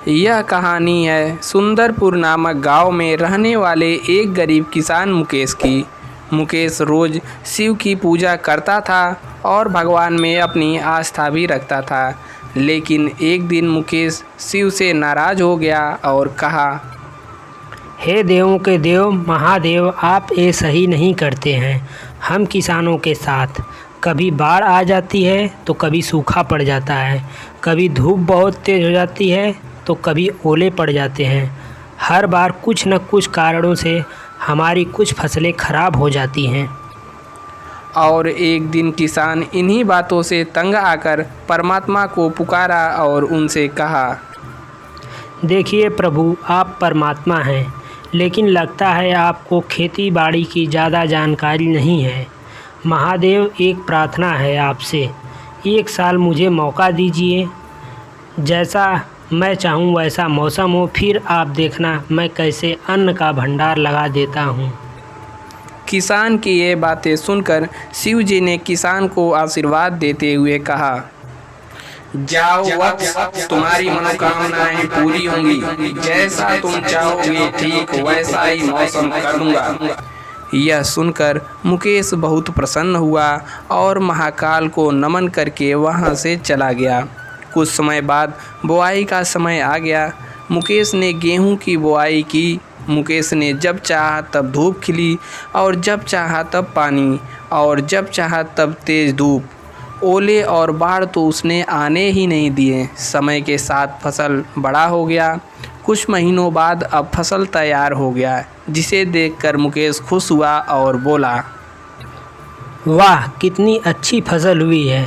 यह कहानी है सुंदरपुर नामक गांव में रहने वाले एक गरीब किसान मुकेश की। मुकेश रोज़ शिव की पूजा करता था और भगवान में अपनी आस्था भी रखता था। लेकिन एक दिन मुकेश शिव से नाराज़ हो गया और कहा, हे देवों के देव महादेव, आप ये सही नहीं करते हैं। हम किसानों के साथ कभी बाढ़ आ जाती है तो कभी सूखा पड़ जाता है, कभी धूप बहुत तेज़ हो जाती है तो कभी ओले पड़ जाते हैं। हर बार कुछ न कुछ कारणों से हमारी कुछ फसलें खराब हो जाती हैं। और एक दिन किसान इन्हीं बातों से तंग आकर परमात्मा को पुकारा और उनसे कहा, देखिए प्रभु, आप परमात्मा हैं, लेकिन लगता है आपको खेती बाड़ी की ज़्यादा जानकारी नहीं है। महादेव, एक प्रार्थना है आपसे, एक साल मुझे मौका दीजिए। जैसा मैं चाहूँ वैसा मौसम हो, फिर आप देखना मैं कैसे अन्न का भंडार लगा देता हूँ। किसान की ये बातें सुनकर शिव जी ने किसान को आशीर्वाद देते हुए कहा, जाओ वत्स, तुम्हारी मनोकामनाएं पूरी होंगी। जैसा तुम चाहोगे ठीक वैसा ही मौसम कर दूंगा। यह सुनकर मुकेश बहुत प्रसन्न हुआ और महाकाल को नमन करके वहां से चला गया। कुछ समय बाद बुआई का समय आ गया। मुकेश ने गेहूं की बुआई की। मुकेश ने जब चाहा तब धूप खिली और जब चाहा तब पानी और जब चाहा तब तेज़ धूप। ओले और बाढ़ तो उसने आने ही नहीं दिए। समय के साथ फसल बड़ा हो गया। कुछ महीनों बाद अब फसल तैयार हो गया, जिसे देखकर मुकेश खुश हुआ और बोला, वाह, कितनी अच्छी फसल हुई है।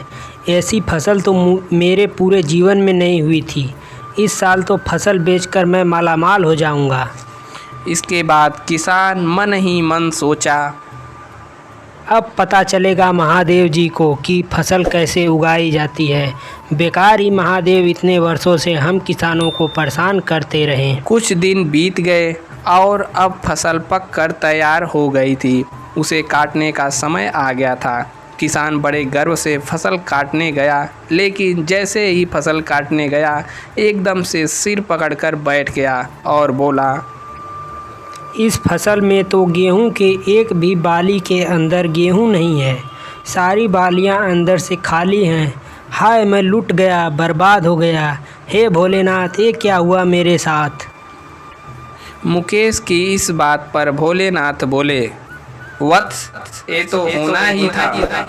ऐसी फसल तो मेरे पूरे जीवन में नहीं हुई थी। इस साल तो फसल बेचकर मैं मालामाल हो जाऊंगा। इसके बाद किसान मन ही मन सोचा, अब पता चलेगा महादेव जी को कि फसल कैसे उगाई जाती है। बेकार ही महादेव इतने वर्षों से हम किसानों को परेशान करते रहे। कुछ दिन बीत गए और अब फसल पक कर तैयार हो गई थी। उसे काटने का समय आ गया था। किसान बड़े गर्व से फसल काटने गया, लेकिन जैसे ही फसल काटने गया एकदम से सिर पकड़कर बैठ गया और बोला, इस फसल में तो गेहूं के एक भी बाली के अंदर गेहूं नहीं है। सारी बालियां अंदर से खाली हैं। हाय, मैं लुट गया, बर्बाद हो गया। हे भोलेनाथ, ये क्या हुआ मेरे साथ। मुकेश की इस बात पर भोलेनाथ बोले, वत्स, ये तो होना ही था।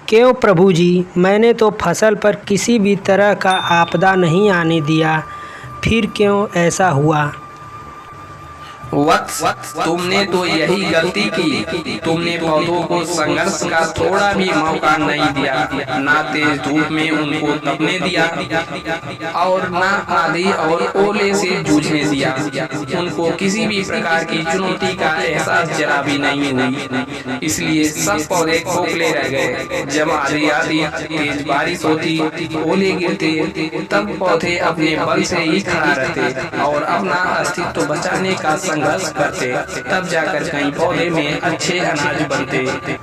क्यों प्रभु जी, मैंने तो फसल पर किसी भी तरह का आपदा नहीं आने दिया, फिर क्यों ऐसा हुआ। वत्स, तुमने तो यही गलती की। तुमने पौधों को संघर्ष का थोड़ा भी मौका नहीं दिया, ना तेज धूप में उनको तपने दिया और ना आंधी और ओले से जूझने दिया। उनको किसी भी प्रकार की चुनौती का एहसास जरा भी नहीं हुई। इसलिए सब पौधे खोखले रह गए। जब आंधी आती, तेज बारिश होती, ओले गिरते, तब पौधे अपने बल से ही खड़ा रहते और अपना अस्तित्व बचाने का संघर्ष करते। तब जाकर कई पौधे में अच्छे अनाज बनते।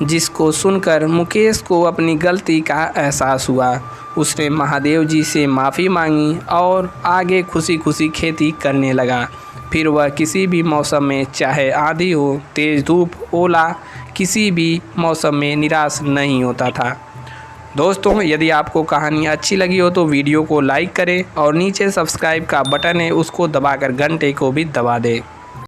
जिसको सुनकर मुकेश को अपनी गलती का एहसास हुआ। उसने महादेव जी से माफ़ी मांगी और आगे खुशी खुशी खेती करने लगा। फिर वह किसी भी मौसम में, चाहे आंधी हो, तेज़ धूप, ओला, किसी भी मौसम में निराश नहीं होता था। दोस्तों, यदि आपको कहानी अच्छी लगी हो तो वीडियो को लाइक करें और नीचे सब्सक्राइब का बटन है उसको दबाकर घंटे को भी दबा दें।